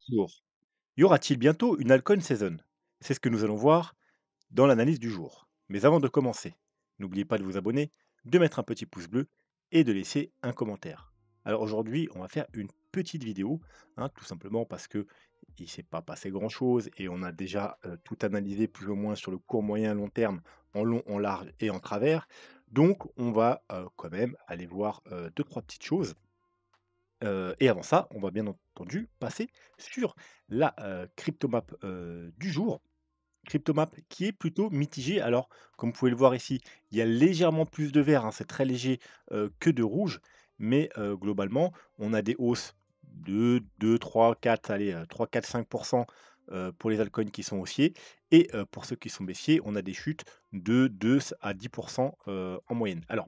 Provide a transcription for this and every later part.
Bonjour. Y aura-t-il bientôt une Alcon Season? C'est ce que nous allons voir dans l'analyse du jour. Mais avant de commencer, n'oubliez pas de vous abonner, de mettre un petit pouce bleu et de laisser un commentaire. Alors aujourd'hui, on va faire une petite vidéo, tout simplement parce que il s'est pas passé grand-chose et on a déjà tout analysé plus ou moins sur le court, moyen, long terme, en long, en large et en travers. Donc on va quand même aller voir deux, trois petites choses. Et avant ça, on va bien entendu passer sur la, cryptomap, du jour. Cryptomap qui est plutôt mitigée. Alors, comme vous pouvez le voir ici, il y a légèrement plus de vert, c'est très léger, que de rouge, mais, globalement, on a des hausses de 2-3-4, allez, 3-4-5 pour les altcoins qui sont haussiers et pour ceux qui sont baissiers, on a des chutes de 2 à 10 en moyenne. Alors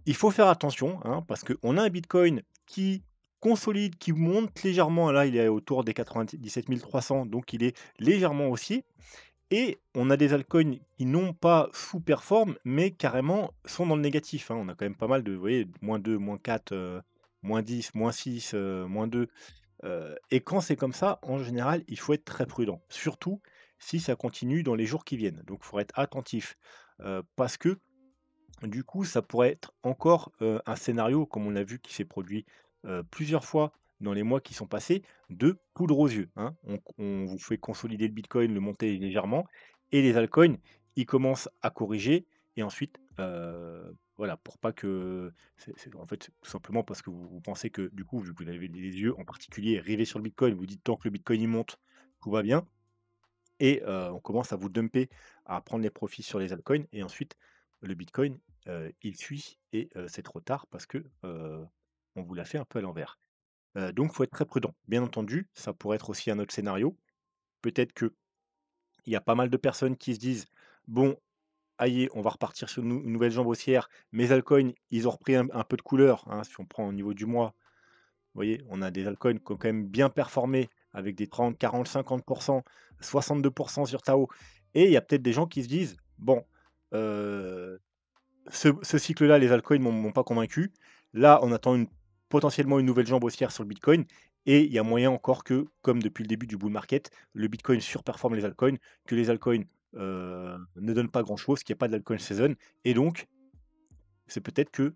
il faut faire attention, parce qu'on a un bitcoin qui consolide, qui monte légèrement. Là, il est autour des 97 300, donc il est légèrement haussier. Et on a des altcoins qui n'ont pas sous-performent, mais carrément sont dans le négatif, hein. On a quand même pas mal de, vous voyez, -2, -4, -10, -6, -2. Et quand c'est comme ça, en général, il faut être très prudent. Surtout si ça continue dans les jours qui viennent. Donc, il faut être attentif, parce que du coup, ça pourrait être encore, un scénario comme on l'a vu qui s'est produit, plusieurs fois dans les mois qui sont passés, de poudre aux yeux, hein. On vous fait consolider le bitcoin, le monter légèrement et les altcoins, ils commencent à corriger et ensuite, voilà, pour pas que c'est en fait, tout simplement parce que vous pensez que du coup, vu que vous avez les yeux en particulier rivés sur le bitcoin, vous dites: «Tant que le bitcoin il monte, tout va bien». Et on commence à vous dumper, à prendre les profits sur les altcoins et ensuite le bitcoin, il fuit et c'est trop tard parce que, on vous l'a fait un peu à l'envers. Donc faut être très prudent. Bien entendu, ça pourrait être aussi un autre scénario. Peut-être qu'il y a pas mal de personnes qui se disent: «Bon, aïe, on va repartir sur une nouvelle jambe haussière. Mes altcoins, ils ont repris un peu de couleur», si on prend au niveau du mois, vous voyez, on a des altcoins qui ont quand même bien performé avec des 30-40-50 62 sur Tao et il y a peut-être des gens qui se disent: «Bon, heu, ce cycle-là, les altcoins m'ont pas convaincu. Là, on attend potentiellement une nouvelle jambe haussière sur le bitcoin et il y a moyen encore que, comme depuis le début du bull market, le bitcoin surperforme les altcoins, que les altcoins, ne donnent pas grand-chose, qu'il y a pas d'altcoin season et donc c'est peut-être que,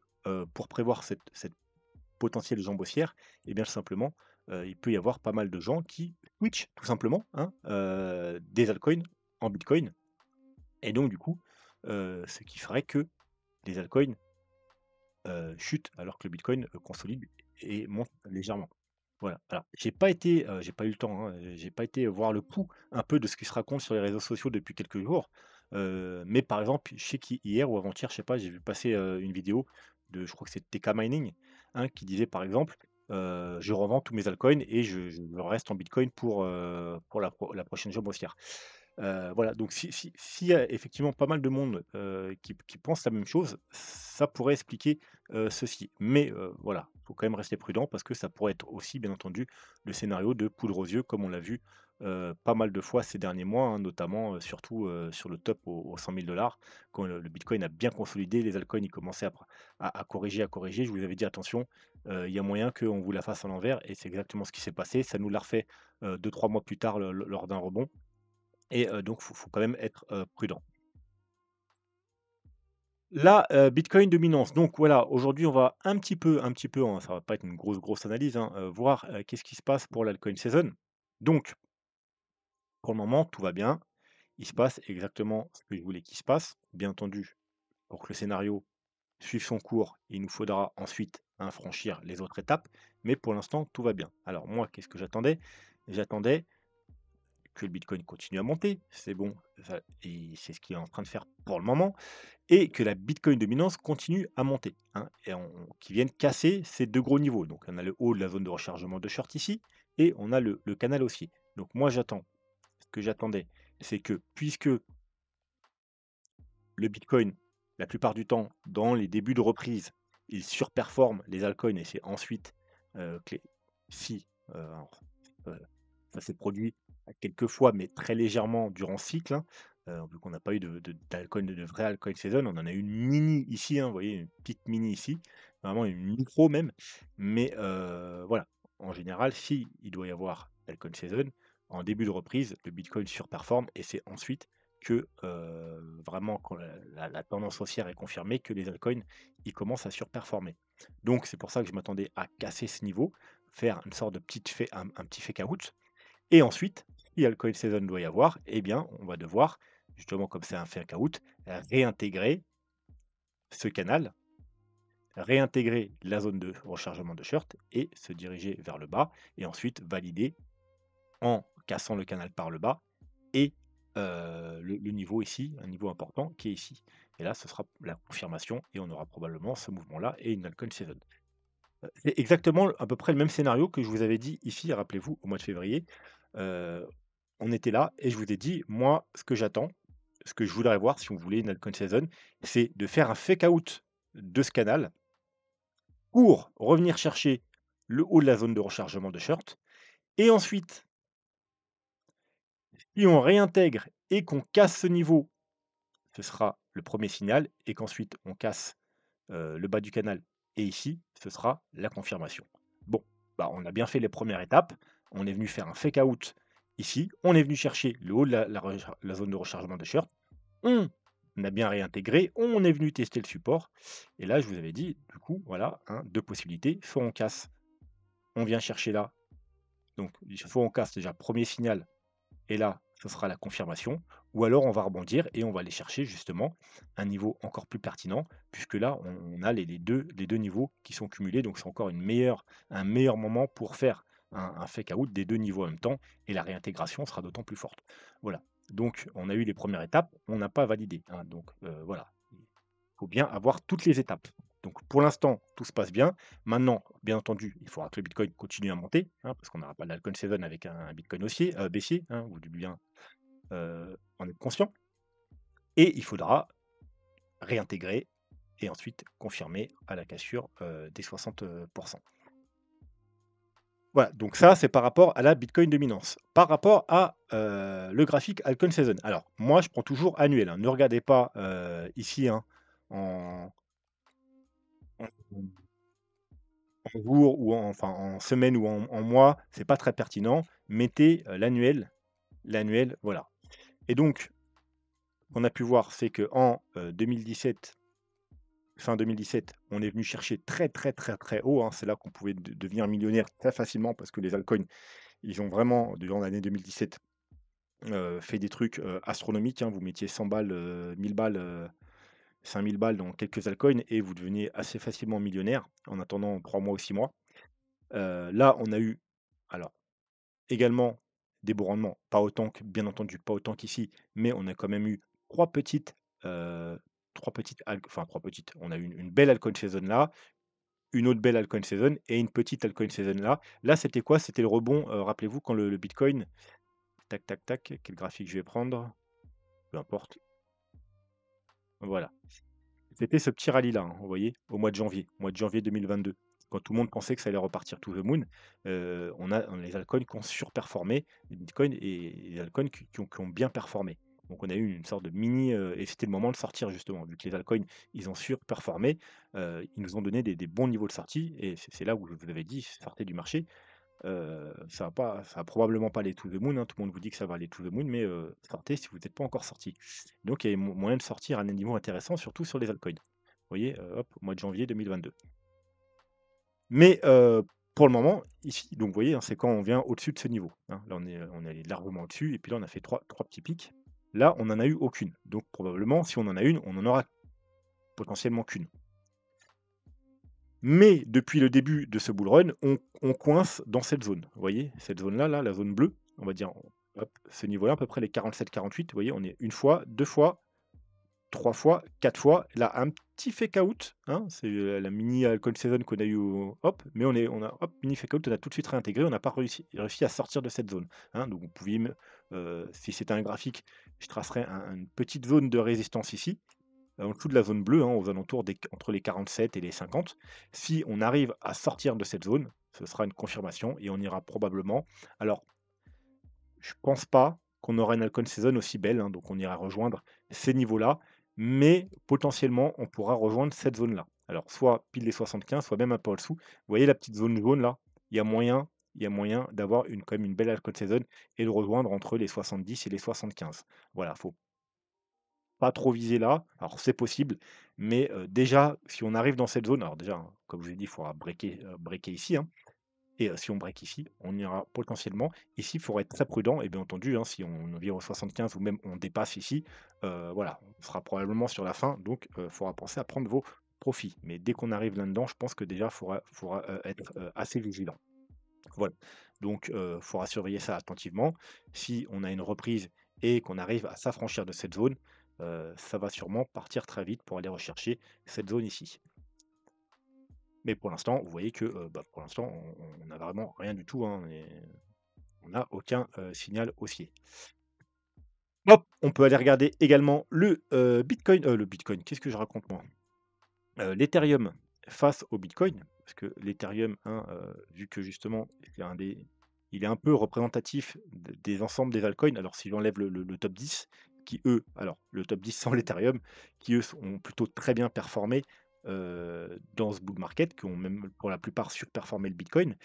pour prévoir cette potentiel jambe haussière et bien simplement, il peut y avoir pas mal de gens qui switchent tout simplement, des altcoins en bitcoin et donc du coup, ce qui ferait que les altcoins, chutent alors que le bitcoin, consolide et monte légèrement. Voilà. Alors j'ai pas eu le temps, j'ai pas été voir le pouls un peu de ce qui se raconte sur les réseaux sociaux depuis quelques jours, mais par exemple, je sais qu'hier ou avant-hier, je sais pas, j'ai vu passer, une vidéo de je crois que c'est TK Mining, qui disait par exemple, «Je revends tous mes altcoins et je reste en bitcoin pour la prochaine job haussière». Voilà, donc s'il y a effectivement pas mal de monde, qui pense la même chose, ça pourrait expliquer, ceci. Mais, voilà, il faut quand même rester prudent parce que ça pourrait être aussi, bien entendu, le scénario de poudre aux yeux comme on l'a vu, pas mal de fois ces derniers mois, notamment, surtout, sur le top aux 100 000 quand le bitcoin a bien consolidé, les altcoins, ils commençaient à corriger, à corriger. Je vous avais dit: «Attention, il y a moyen qu'on vous la fasse à l'envers» et c'est exactement ce qui s'est passé. Ça nous l'a refait, 2-3 mois plus tard lors d'un rebond. Et donc faut quand même être, prudent. Là, bitcoin dominance, donc voilà, aujourd'hui on va un petit peu, hein, ça va pas être une grosse analyse, voir, qu'est-ce qui se passe pour l'altcoin season. Donc pour le moment, tout va bien. Il se passe exactement ce que je voulais qu'il se passe. Bien entendu, pour que le scénario suive son cours, il nous faudra ensuite, franchir les autres étapes, mais pour l'instant, tout va bien. Alors moi, qu'est-ce que j'attendais? J'attendais que le bitcoin continue à monter, c'est bon, ça et c'est ce qu'il est en train de faire pour le moment. Et que la Bitcoin dominance continue à monter, et qui viennent casser ces 2 gros niveaux. Donc on a le haut de la zone de rechargement de short ici et on a le canal haussier. Donc moi j'attends, ce que j'attendais, c'est que puisque le Bitcoin, la plupart du temps, dans les débuts de reprise, il surperforme les altcoins et c'est ensuite, que les si, alors, heu, ça s'est produit à quelques fois, mais très légèrement durant ce cycle, vu qu'on n'a pas eu d'alcool, de vrai alcool season. On en a eu une mini ici, vous voyez, une petite mini ici, vraiment une micro même, mais voilà. en général, si il doit y avoir altcoin season, en début de reprise, le Bitcoin surperforme et c'est ensuite que, vraiment quand la tendance haussière est confirmée, que les altcoins, ils commencent à surperformer. Donc c'est pour ça que je m'attendais à casser ce niveau, faire une sorte de petite fai un petit fake out et ensuite, si altcoin season doit y avoir, eh bien, on va devoir, justement comme c'est un fake out, réintégrer ce canal, réintégrer la zone de rechargement de short et se diriger vers le bas et ensuite valider en cassant le canal par le bas et le niveau ici, un niveau important qui est ici. Et là, ce sera la confirmation et on aura probablement ce mouvement-là et une altcoin season. C'est exactement à peu près le même scénario que je vous avais dit ici, rappelez-vous, au mois de février. Heu, on était là et je vous ai dit: «Moi, ce que j'attends, ce que je voudrais voir si on voulait une altcoin season, c'est de faire un fake out de ce canal pour revenir chercher le haut de la zone de rechargement de short et ensuite, si on réintègre et qu'on casse ce niveau, ce sera le premier signal et qu'ensuite on casse, le bas du canal et ici, ce sera la confirmation. Bon, bah, on a bien fait les premières étapes. On est venu faire un fake out ici. On est venu chercher le haut de la zone de rechargement de short. On a bien réintégré. On est venu tester le support. Et là, je vous avais dit, du coup, voilà, hein, 2 possibilités. Soit on casse, on vient chercher là. Donc, soit on casse déjà, premier signal, et là, ce sera la confirmation. Ou alors on va rebondir et on va aller chercher justement un niveau encore plus pertinent, puisque là, on a les deux niveaux qui sont cumulés. Donc c'est encore un meilleur moment pour faire un fake out des deux niveaux en même temps, et la réintégration sera d'autant plus forte. Voilà. Donc on a eu les premières étapes, on n'a pas validé, hein. Donc voilà, il faut bien avoir toutes les étapes. Donc pour l'instant, tout se passe bien. Maintenant, bien entendu, il faudra que le Bitcoin continue à monter, hein, parce qu'on n'aura pas d'alcool 7 avec un Bitcoin haussier, baissier, hein, vous devez bien en être conscient. Et il faudra réintégrer et ensuite confirmer à la cassure des 60%. Voilà, donc ça, c'est par rapport à la Bitcoin dominance. Par rapport à le graphique Altcoin Season. Alors, moi, je prends toujours annuel, hein. Ne regardez pas ici, hein, en, en jour ou enfin, en semaine ou en mois, c'est pas très pertinent. Mettez l'annuel, voilà. Et donc, ce qu'on a pu voir, c'est qu'en 2017, fin 2017, on est venu chercher très, très, très, très haut, hein. C'est là qu'on pouvait devenir millionnaire très facilement parce que les altcoins, ils ont vraiment, durant l'année 2017, fait des trucs astronomiques, hein. Vous mettiez 100 balles, 1000 balles, 5000 balles dans quelques altcoins et vous deveniez assez facilement millionnaire en attendant 3 mois ou 6 mois. Là, on a eu, alors, également des beaux rendements, pas autant que, bien entendu, pas autant qu'ici, mais on a quand même eu 3 petites, heu, 3 petites alg enfin 3 petites, on a eu une belle altcoin saison là, une autre belle altcoin season et une petite altcoin season là. Là, c'était quoi? C'était le rebond, rappelez-vous quand le bitcoin, tac, tac, tac, quel graphique je vais prendre? Peu importe, voilà. C'était ce petit rallye là, hein, vous voyez? Au mois de janvier 2022. Quand tout le monde pensait que ça allait repartir to the moon, on a les altcoins qui ont surperformé, les bitcoins et les altcoins qui ont bien performé. Donc on a eu une sorte de mini, et c'était le moment de sortir justement. Vu que les altcoins, ils ont surperformé, ils nous ont donné des bons niveaux de sortie et c'est là où je vous avais dit: «Sortez du marché». Ça va probablement pas aller to the moon, hein. Tout le monde vous dit que ça va aller to the moon, mais sortez si vous n'êtes pas encore sorti. Donc il y a moyen de sortir à des niveaux intéressants, surtout sur les altcoins. Vous voyez, hop, au mois de janvier 2022. Mais pour le moment, ici, donc vous voyez, hein, c'est quand on vient au-dessus de ce niveau, hein. Là, on est allé largement au-dessus et puis là, on a fait trois petits pics. Là, on n'en a eu aucune. Donc probablement, si on en a une, on n'en aura potentiellement qu'une. Mais depuis le début de ce bull run, on coince dans cette zone. Vous voyez? Cette zone-là, là, la zone bleue, on va dire, hop, ce niveau-là, à peu près les 47-48, vous voyez? On est une fois, 2 fois, 3 fois, 4 fois. Là, un petit fake out, hein, c'est, la mini alcohol season qu'on a eu au hop, mais on a hop, mini fake out, on a tout de suite réintégré, on n'a pas réussi à sortir de cette zone, hein. Donc vous pouviez me si c'était un graphique, je tracerais une petite zone de résistance ici, en dessous de la zone bleue, hein, aux alentours entre les 47 et les 50. Si on arrive à sortir de cette zone, ce sera une confirmation et on ira probablement, alors je pense pas qu'on aura une Alcon Season aussi belle, hein, donc on ira rejoindre ces niveaux-là, mais potentiellement on pourra rejoindre cette zone-là. Alors soit pile les 75, soit même un peu en dessous. Vous voyez la petite zone jaune là? il y a moyen il y a moyen d'avoir quand même une belle altcoin season et de rejoindre entre les 70 et les 75. Voilà, faut pas trop viser là. Alors c'est possible, mais déjà, si on arrive dans cette zone, alors déjà, hein, comme je vous ai dit, il faudra breaker ici, hein, et si on break ici, on ira potentiellement ici, il faudra être très prudent et bien entendu, hein, si on vient au 75 ou même on dépasse ici, voilà, on sera probablement sur la fin, donc faudra penser à prendre vos profits. Mais dès qu'on arrive là-dedans, je pense que déjà, faudra être, assez vigilant. Voilà, donc faudra surveiller ça attentivement. Si on a une reprise et qu'on arrive à s'affranchir de cette zone, ça va sûrement partir très vite pour aller rechercher cette zone ici. Mais pour l'instant, vous voyez que, bah, pour l'instant, on n'a vraiment rien du tout, hein, et on n'a aucun, signal haussier. Hop, on peut aller regarder également le bitcoin, qu'est-ce que je raconte moi? L'Ethereum face au Bitcoin, parce que l'Ethereum, hein, vu que justement il est un peu représentatif des ensembles des altcoins. Alors si j'enlève le top 10 qui eux alors le top 10 sans l'Ethereum, qui eux ont plutôt très bien performé, dans ce bull market, qui ont même pour la plupart surperformé le Bitcoin.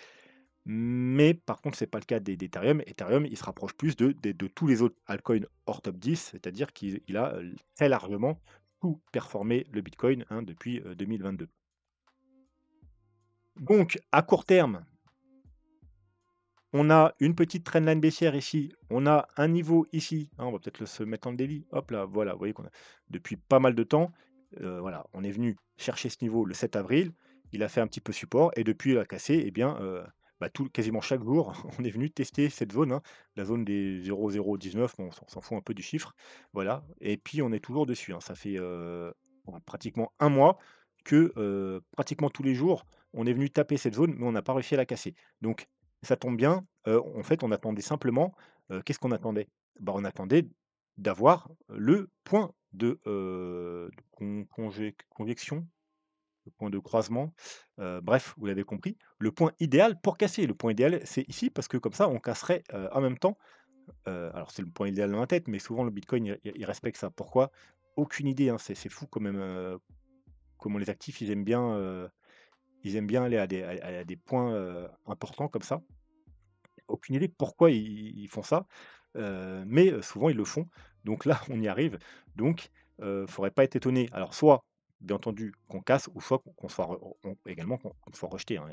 Mais par contre, c'est pas le cas d'Ethereum. Ethereum, il se rapproche plus de tous les autres altcoins hors top 10, c'est-à-dire qu'il a, très largement tout performé le Bitcoin, hein, depuis, 2022. Donc à court terme, on a une petite trendline baissière ici, on a un niveau ici, hein, on va peut-être se mettre en daily, hop là, voilà, vous voyez qu'on a depuis pas mal de temps, voilà, on est venu chercher ce niveau le 7 avril, il a fait un petit peu support et depuis il a cassé et bien, bah, quasiment chaque jour, on est venu tester cette zone, hein, la zone des 0,019, bon, on s'en fout un peu du chiffre, voilà et puis on est toujours dessus, hein. Ça fait, bon, pratiquement un mois que, pratiquement tous les jours, on est venu taper cette zone, mais on n'a pas réussi à la casser. Donc ça tombe bien, en fait, on attendait simplement, qu'est-ce qu'on attendait? Bah, on attendait d'avoir le point de convection, le point de croisement, bref, vous l'avez compris, le point idéal pour casser. Le point idéal, c'est ici parce que comme ça, on casserait, en même temps, alors c'est le point idéal dans ma tête, mais souvent le bitcoin, il respecte ça. Pourquoi? Aucune idée, hein, c'est fou quand même, comment les actifs, ils aiment bien aller à des points, importants comme ça. Aucune idée pourquoi ils font ça, mais souvent ils le font. Donc là, on y arrive. Donc faudrait pas être étonné. Alors soit, bien entendu, qu'on casse ou soit qu'on soit re on également qu'on soit rejeté, hein,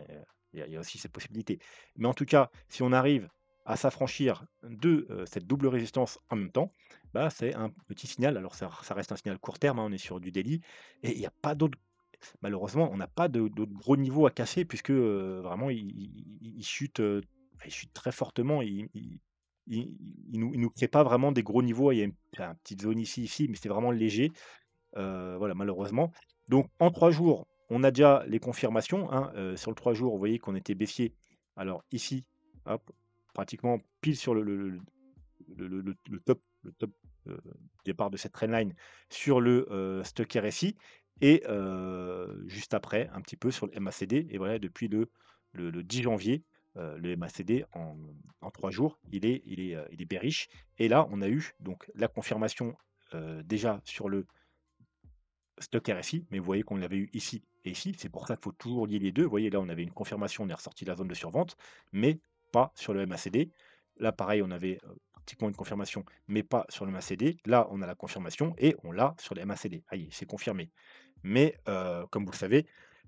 il y a aussi cette possibilité. Mais en tout cas, si on arrive à s'affranchir de, cette double résistance en même temps, bah, c'est un petit signal. Alors ça reste un signal court terme, hein, on est sur du daily et il y a pas d'autre malheureusement, on n'a pas d'autres gros niveaux à casser puisque, vraiment il chute, il chute très fortement. Il nous crée pas vraiment des gros niveaux. Il y a une petite zone ici, ici, mais c'est vraiment léger, voilà, malheureusement. Donc en 3 jours, on a déjà les confirmations, hein, sur le 3 jours, vous voyez qu'on était baissier. Alors ici, hop, pratiquement pile sur le top, départ de cette trendline sur le, Stochd RSI et juste après, un petit peu sur le MACD et voilà depuis le 10 janvier, le MACD en 3 jours, il est bearish et là, on a eu donc la confirmation, déjà sur le Stock RSI, mais vous voyez qu'on l'avait eu ici et ici. C'est pour ça qu'il faut toujours lier les 2. Vous voyez, là, on avait une confirmation, on est ressorti de la zone de survente, mais pas sur le MACD. Là, pareil, on avait pratiquement une confirmation, mais pas sur le MACD. Là, on a la confirmation et on l'a sur le MACD. Aïe, c'est confirmé. Mais comme vous le savez,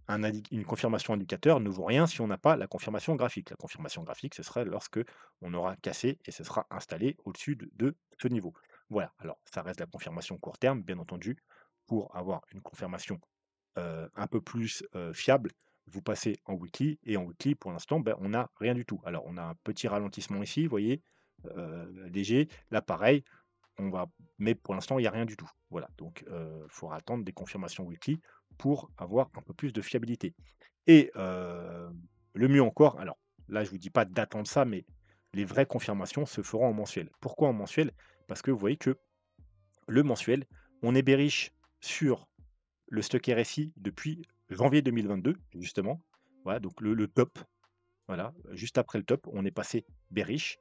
une confirmation indicateur ne vaut rien si on n'a pas la confirmation graphique. La confirmation graphique, ce serait lorsque on aura cassé et ce sera installé au-dessus de ce niveau. Voilà, alors ça reste la confirmation court terme, bien entendu. Pour avoir une confirmation un peu plus fiable, vous passez en weekly et en weekly, pour l'instant, ben, on n'a rien du tout. Alors, on a un petit ralentissement ici, vous voyez, léger. Là, pareil, on va mais pour l'instant, il y a rien du tout. Voilà, donc il faudra attendre des confirmations weekly pour avoir un peu plus de fiabilité et le mieux encore, alors là, je vous dis pas d'attendre ça, mais les vraies confirmations se feront en mensuel. Pourquoi en mensuel? Parce que vous voyez que le mensuel, on est bearish sur le stock RSI depuis janvier 2022, justement. Voilà, donc le top, voilà, juste après le top, on est passé bearish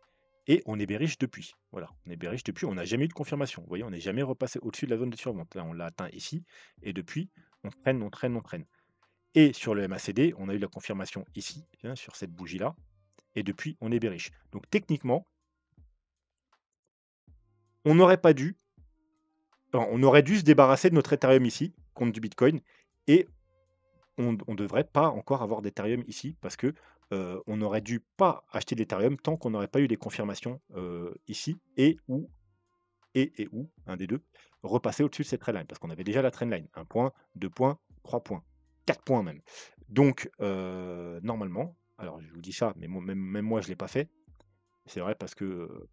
et on est bearish depuis. Voilà, on est bearish depuis, on n'a jamais eu de confirmation. Vous voyez, on n'est jamais repassé au-dessus de la zone de survente. Là, on l'a atteint ici et depuis, on traîne, on traîne, on traîne. Et sur le MACD, on a eu la confirmation ici, hein, sur cette bougie-là, et depuis, on est bearish. Donc techniquement, on n'aurait pas dû, enfin, on aurait dû se débarrasser de notre Ethereum ici, contre du Bitcoin, et on devrait pas encore avoir d'Ethereum ici parce que, on n'aurait dû pas acheter de l'Ethereum tant qu'on n'aurait pas eu les confirmations, ici et ou, un des 2 repasser au-dessus de cette trendline parce qu'on avait déjà la trendline. 1 point, 2 points, 3 points, 4 points même. Donc, normalement, alors je vous dis ça, mais moi même moi je ne l'ai pas fait. C'est vrai parce que,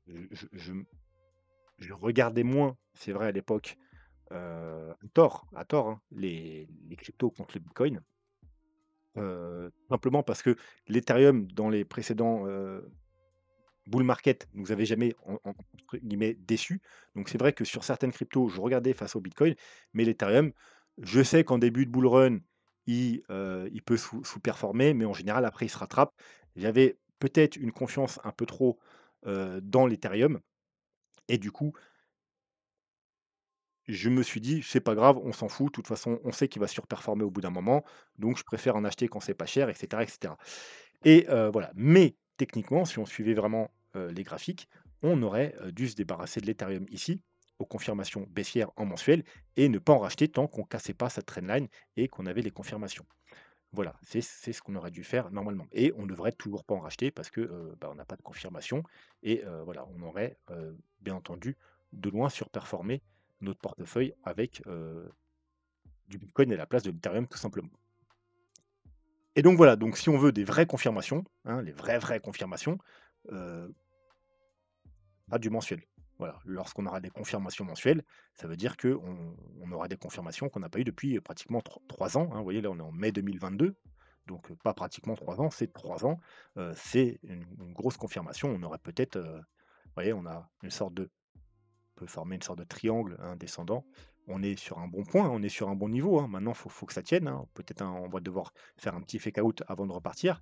je regardais moins, c'est vrai à l'époque, à tort, hein, les cryptos contre le Bitcoin. Simplement parce que l'Ethereum dans les précédents, bull market nous avait jamais entre guillemets «déçus». Donc c'est vrai que sur certaines cryptos, je regardais face au Bitcoin, mais l'Ethereum, je sais qu'en début de bull run, il peut sous-performer, mais en général après il se rattrape. J'avais peut-être une confiance un peu trop, dans l'Ethereum et du coup, je me suis dit: «C'est pas grave, on s'en fout, de toute façon, on sait qu'il va surperformer au bout d'un moment, donc je préfère en acheter quand c'est pas cher» et cetera et cetera. Et voilà. Mais techniquement, si on suivait vraiment, les graphiques, on aurait, dû se débarrasser de l'Ethereum ici, aux confirmations baissières en mensuel et ne pas en racheter tant qu'on cassait pas cette trendline et qu'on avait les confirmations. Voilà, c'est ce qu'on aurait dû faire normalement et on ne devrait toujours pas en racheter parce que, bah, on n'a pas de confirmation et voilà, on aurait, bien entendu, de loin surperformé notre portefeuille avec, du bitcoin à la place de l'Ethereum tout simplement. Et donc voilà, donc si on veut des vraies confirmations, hein, les vraies confirmations, heu, pas du mensuel. Voilà, lorsqu'on aura des confirmations mensuelles, ça veut dire qu'on aura des confirmations qu'on n'a pas eues depuis, pratiquement 3 ans, hein. Vous voyez, là, on est en mai 2022, donc pas pratiquement 3 ans, c'est 3 ans. C'est une grosse confirmation. On aurait peut-être, vous voyez, on a une sorte de peut former une sorte de triangle, hein, descendant. On est sur un bon point, on est sur un bon niveau, hein. Maintenant, faut que ça tienne, hein. Peut-être, on va devoir faire un petit fake out avant de repartir.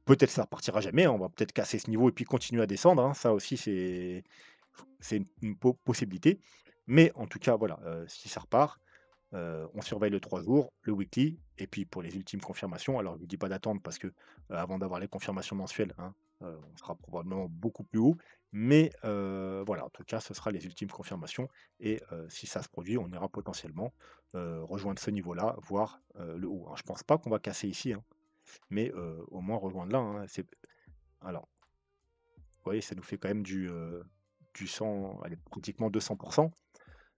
Peut-être ça repartira jamais, hein, on va peut-être casser ce niveau et puis continuer à descendre, hein. Ça aussi, c'est une possibilité. Mais en tout cas, voilà, si ça repart, on surveille le 3 jours, le weekly et puis pour les ultimes confirmations, alors je ne vous dis pas d'attendre parce que, avant d'avoir les confirmations mensuelles, hein, on sera probablement beaucoup plus haut. Mais, voilà, en tout cas, ce sera les ultimes confirmations et si ça se produit, on ira potentiellement, rejoindre ce niveau-là, voire, le haut, hein. Je pense pas qu'on va casser ici, hein, mais, au moins rejoindre là, hein. C'est alors, vous voyez, ça nous fait quand même du 100, allez, pratiquement 200,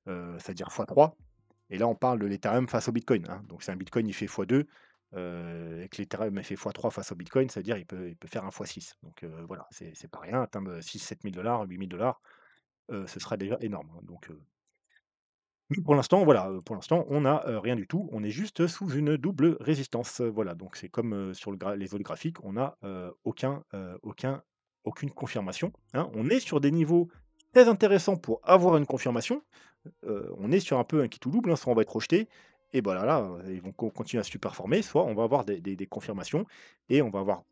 c'est-à-dire fois 3. Et là, on parle de l'Ethereum face au Bitcoin, hein. Donc, c'est un Bitcoin, il fait x2, et que l'Ethereum, il fait x3 face au Bitcoin, c'est-à-dire il peut faire un x6. Donc, voilà, c'est pas rien, atteindre 6 000 $, 7 000 $, 8 000 $, ce sera déjà énorme, hein. Donc, mais pour l'instant, voilà, pour l'instant, on n'a, rien du tout. On est juste sous une double résistance, voilà. Donc c'est comme, sur les autres graphiques, on n'a, aucune confirmation, hein. On est sur des niveaux très intéressants pour avoir une confirmation. On est sur un peu un qui tout double, hein, soit on va être rejeté et bah, là, ils vont continuer à surperformer, soit on va avoir des confirmations et on va avoir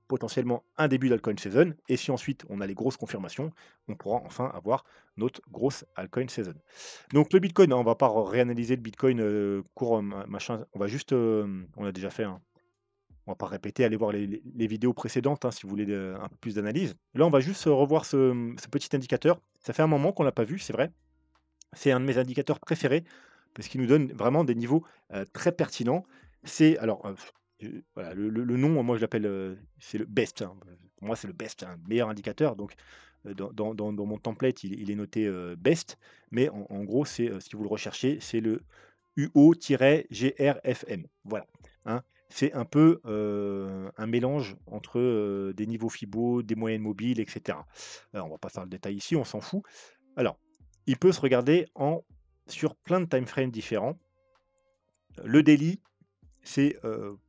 potentiellement un début d'altcoin season et si ensuite on a les grosses confirmations, on pourra enfin avoir notre grosse altcoin season. Donc le Bitcoin, hein, on va pas réanalyser le Bitcoin, court, machin, on va juste, on l'a déjà fait, hein, on va pas répéter, allez voir les vidéos précédentes, hein, si vous voulez un peu plus d'analyse. Là, on va juste, revoir ce petit indicateur. Ça fait un moment qu'on l'a pas vu, c'est vrai. C'est un de mes indicateurs préférés parce qu'il nous donne vraiment des niveaux, très pertinents. C'est alors, voilà, le nom, moi je l'appelle, c'est le best, hein. Pour moi, c'est le best, hein, meilleur indicateur donc, dans mon template, il est noté, best, mais en gros, c'est, si vous le recherchez, c'est le UO-GRFM. Voilà, hein. C'est un peu, un mélange entre, des niveaux Fibo, des moyennes mobiles et cetera. On va pas faire le détail ici, on s'en fout. Alors, il peut se regarder sur plein de time frames différents. Le daily, c'est,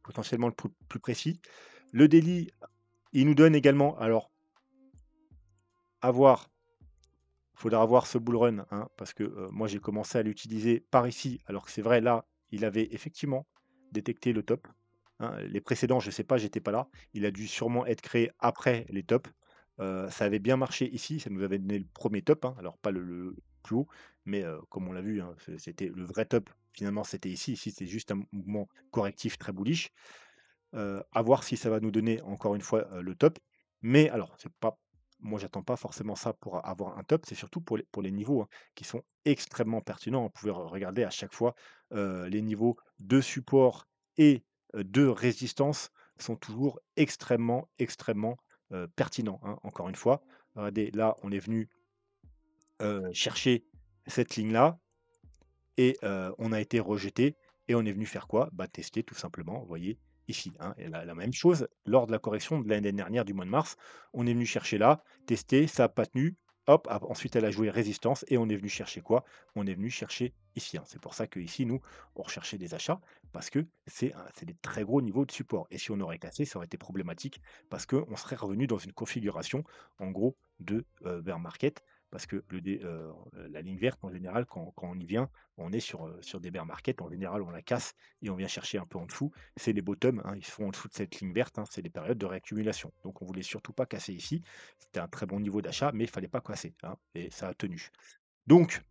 potentiellement le plus précis. Le daily, il nous donne également alors à voir, il faudra voir ce bull run, hein, parce que, moi j'ai commencé à l'utiliser par ici, alors que c'est vrai là, il avait effectivement détecté le top, hein. Les précédents, je ne sais pas, j'étais pas là. Il a dû sûrement être créé après les tops. Ça avait bien marché ici, ça nous avait donné le premier top, hein, alors pas le plus haut, mais comme on l'a vu, hein, c'était le vrai top finalement, c'était ici. Ici, c'est juste un mouvement correctif très bullish. À voir si ça va nous donner encore une fois, le top. Mais alors, c'est pas moi, j'attends pas forcément ça pour avoir un top, c'est surtout pour les niveaux, hein, qui sont extrêmement pertinents. Vous pouvez regarder à chaque fois, les niveaux de support et de résistance sont toujours extrêmement, extrêmement, pertinents, hein, encore une fois. Regardez, là, on est venu, chercher cette ligne-là et on a été rejeté et on est venu faire quoi? Bah, tester tout simplement, vous voyez? Ici, hein, et la même chose lors de la correction de l'année dernière du mois de mars. On est venu chercher là, tester, ça a pas tenu, hop, ap ensuite elle a joué résistance et on est venu chercher quoi? On est venu chercher ici, hein. C'est pour ça qu'ici, nous, on recherchait des achats parce que c'est des très gros niveaux de support et si on aurait cassé, ça aurait été problématique parce qu'on serait revenu dans une configuration, en gros, de, bear market parce que la ligne verte en général quand on y vient, on est sur des bear market, en général, on la casse et on vient chercher un peu en dessous. C'est les bottoms, hein, ils se font en dessous de cette ligne verte, hein, c'est des périodes de réaccumulation. Donc on voulait surtout pas casser ici. C'était un très bon niveau d'achat, mais il fallait pas casser, hein, et ça a tenu. Donc,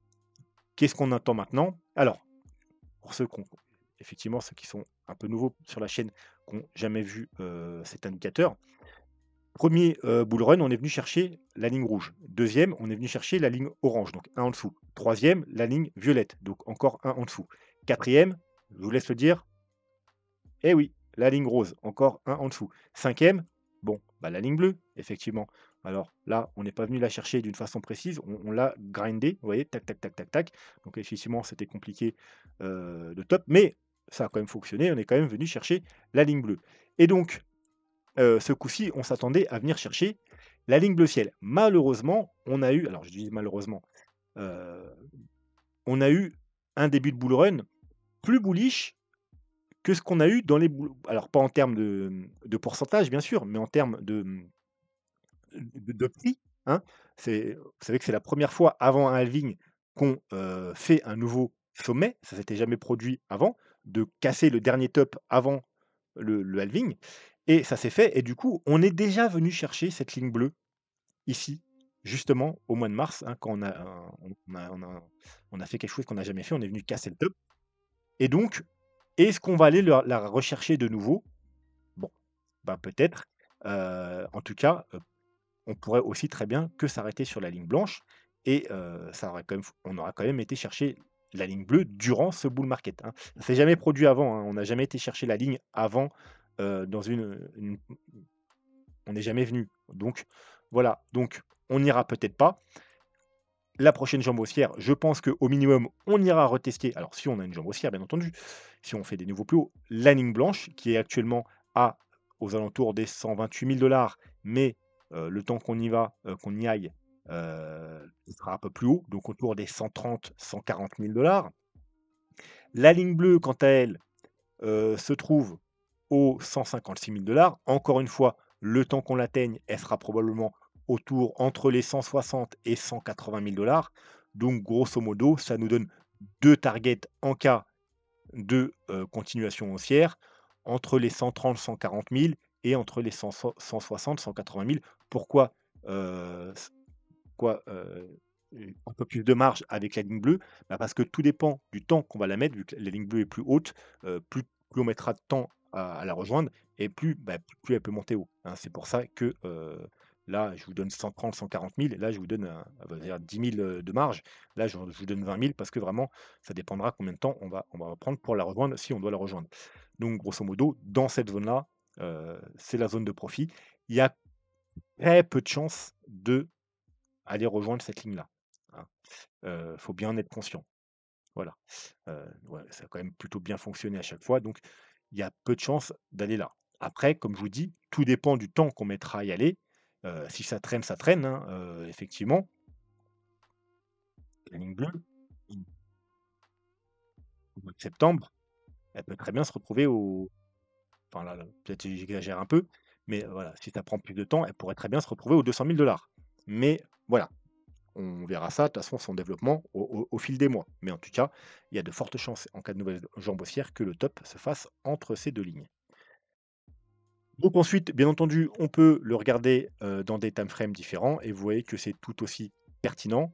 qu'est-ce qu'on attend maintenant? Alors, pour effectivement, ceux qui sont un peu nouveaux sur la chaîne, qui n'ont jamais vu cet indicateur, premier bull run, on est venu chercher la ligne rouge. Deuxième, on est venu chercher la ligne orange, donc un en dessous. Troisième, la ligne violette, donc encore un en dessous. Quatrième, je vous laisse le dire, eh oui, la ligne rose, encore un en dessous. Cinquième, bon, bah, la ligne bleue, effectivement. Alors là, on n'est pas venu la chercher d'une façon précise, on l'a grindé, vous voyez, tac, tac, tac, tac, tac. Donc effectivement, c'était compliqué de top, mais ça a quand même fonctionné, on est quand même venu chercher la ligne bleue. Et donc, ce coup-ci, on s'attendait à venir chercher la ligne bleu ciel. Malheureusement, on a eu alors je dis malheureusement, heu, on a eu un début de bull run plus bullish que ce qu'on a eu dans les bull alors pas en termes de pourcentage bien sûr, mais en termes de prix, hein. Vous savez que c'est la première fois avant un halving qu'on, fait un nouveau sommet, ça s'était jamais produit avant, de casser le dernier top avant le halving et ça s'est fait et du coup, on est déjà venu chercher cette ligne bleue ici, justement au mois de mars, hein, quand on a fait quelque chose qu'on n'a jamais fait, on est venu casser le top et donc est-ce qu'on va aller la rechercher de nouveau? Bon, bah, peut-être, en tout cas, on pourrait aussi très bien que s'arrêter sur la ligne blanche et ça aurait quand même on aura quand même été chercher la ligne bleue durant ce bull market, hein. Ça s'est jamais produit avant, hein, on n'a jamais été chercher la ligne avant, dans une on n'est jamais venu. Donc voilà, donc on n'ira peut-être pas. La prochaine jambe haussière, je pense qu'au minimum, on ira retester, alors si on a une jambe haussière bien entendu, si on fait des nouveaux plus hauts, la ligne blanche qui est actuellement à aux alentours des 128 000 mais le temps qu'on y va, qu'on y aille, ce sera un peu plus haut, donc autour des 130-140 000. La ligne bleue, quant à elle, se trouve aux 156 000. Encore une fois, le temps qu'on l'atteigne, elle sera probablement autour entre les 160 et 180 000. Donc grosso modo, ça nous donne 2 targets en cas de, continuation haussière, entre les 130-140 000 et entre les 160-180 000. Pourquoi, s quoi, un peu plus de marge avec la ligne bleue? Bah, parce que tout dépend du temps qu'on va la mettre, vu que la ligne bleue est plus haute, plus on mettra de temps à la rejoindre et plus elle peut monter haut, hein. C'est pour ça que, là, je vous donne 130-140 000, là, je vous donne on va dire 10 000, de marge. Là, je vous donne 20 000 parce que vraiment, ça dépendra combien de temps on va prendre pour la rejoindre, si on doit la rejoindre. Donc grosso modo, dans cette zone-là, c'est la zone de profit. Il y a très peu de chances d'aller rejoindre cette ligne-là, hein. Faut bien en être conscient. Voilà. Ouais, ça a quand même plutôt bien fonctionné à chaque fois, donc il y a peu de chances d'aller là. Après, comme je vous dis, tout dépend du temps qu'on mettra à y aller. Si ça traîne, hein, effectivement. La ligne bleue, au mois de septembre, elle peut très bien se retrouver au enfin là, peut-être j'exagère un peu, mais voilà, si ça prend plus de temps, elle pourrait très bien se retrouver aux 200 000. Mais voilà, on verra ça, de toute façon, son développement au fil des mois. Mais en tout cas, il y a de fortes chances, en cas de nouvelle jambe haussière, que le top se fasse entre ces 2 lignes. Donc ensuite, bien entendu, on peut le regarder, dans des timeframes différents et vous voyez que c'est tout aussi pertinent.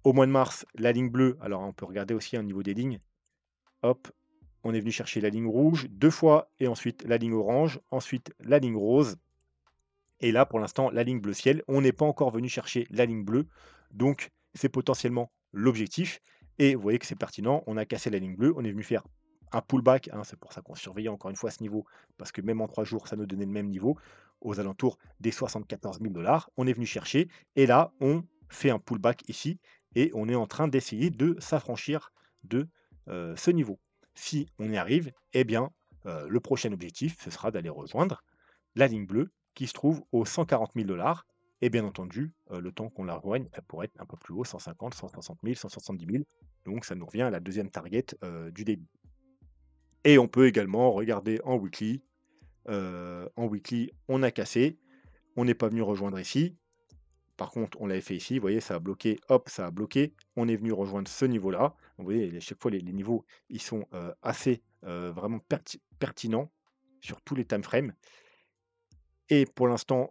Au mois de mars, la ligne bleue, alors on peut regarder aussi au niveau des lignes. hop, on est venu chercher la ligne rouge 2 fois et ensuite la ligne orange, ensuite la ligne rose et là, pour l'instant, la ligne bleu ciel. On n'est pas encore venu chercher la ligne bleue, donc c'est potentiellement l'objectif et vous voyez que c'est pertinent. On a cassé la ligne bleue, on est venu faire un pullback, hein, c'est pour ça qu'on surveillait encore une fois ce niveau, parce que même en 3 jours, ça nous donnait le même niveau, aux alentours des 74 000 $. On est venu chercher et là, on fait un pullback ici et on est en train d'essayer de s'affranchir de, ce niveau. Si on y arrive, eh bien, le prochain objectif, ce sera d'aller rejoindre la ligne bleue qui se trouve aux 140 000 $ et bien entendu, le temps qu'on la rejoigne, elle pourrait être un peu plus haut, 150 160 000 170 000. Donc ça nous revient à la deuxième target, du début et on peut également regarder en weekly. En weekly, on a cassé, on n'est pas venu rejoindre ici. Par contre, on l'avait fait ici, vous voyez, ça a bloqué, hop, ça a bloqué. On est venu rejoindre ce niveau-là. Vous voyez, à chaque fois, les niveaux, ils sont, assez, vraiment pertinents sur tous les time frames. Et pour l'instant,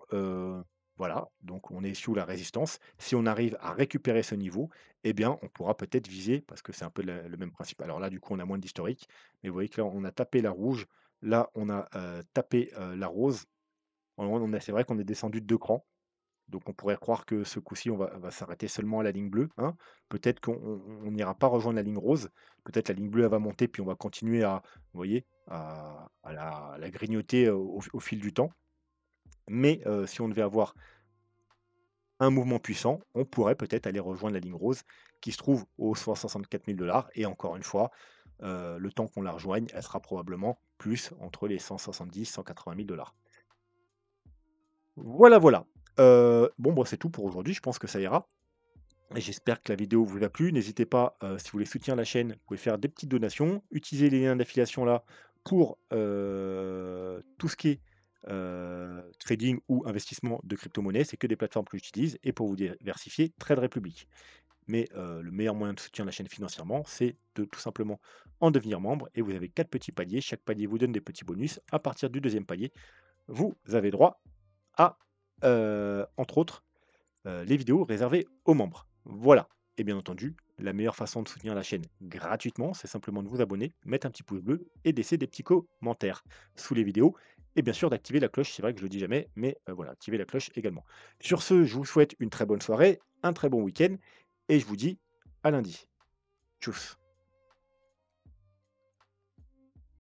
voilà, donc on est sous la résistance. Si on arrive à récupérer ce niveau, eh bien, on pourra peut-être viser, parce que c'est un peu le même principe. Alors là, du coup, on a moins d'historique, mais vous voyez que là, on a tapé la rouge, là, on a tapé la rose. C'est vrai qu'on est descendu de 2 crans, donc on pourrait croire que ce coup-ci, on va s'arrêter seulement à la ligne bleue, hein. Peut-être qu'on n'ira pas rejoindre la ligne rose. Peut-être la ligne bleue, elle va monter, puis on va continuer à, vous voyez, à la grignoter au fil du temps. Mais si on devait avoir un mouvement puissant, on pourrait peut-être aller rejoindre la ligne rose qui se trouve aux 64 000 $ et encore une fois, le temps qu'on la rejoigne, elle sera probablement plus entre les 170 180 000 $. Voilà, voilà. Bon, bah, c'est tout pour aujourd'hui, je pense que ça ira et j'espère que la vidéo vous a plu. N'hésitez pas, si vous voulez soutenir la chaîne, vous pouvez faire des petites donations, utiliser les liens d'affiliation là pour, tout ce qui est, trading ou investissement de crypto-monnaie. C'est que des plateformes que j'utilise et pour vous diversifier, Trade Republic. Mais, le meilleur moyen de soutenir la chaîne financièrement, c'est de tout simplement en devenir membre et vous avez 4 petits paliers. Chaque palier vous donne des petits bonus. À partir du deuxième palier, vous avez droit à, entre autres, les vidéos réservées aux membres. Voilà. Et bien entendu, la meilleure façon de soutenir la chaîne gratuitement, c'est simplement de vous abonner, mettre un petit pouce bleu et de laisser des petits commentaires sous les vidéos. Et bien sûr, d'activer la cloche. C'est vrai que je le dis jamais, mais voilà, activer la cloche également. Sur ce, je vous souhaite une très bonne soirée, un très bon week-end, et je vous dis à lundi. Tchuss.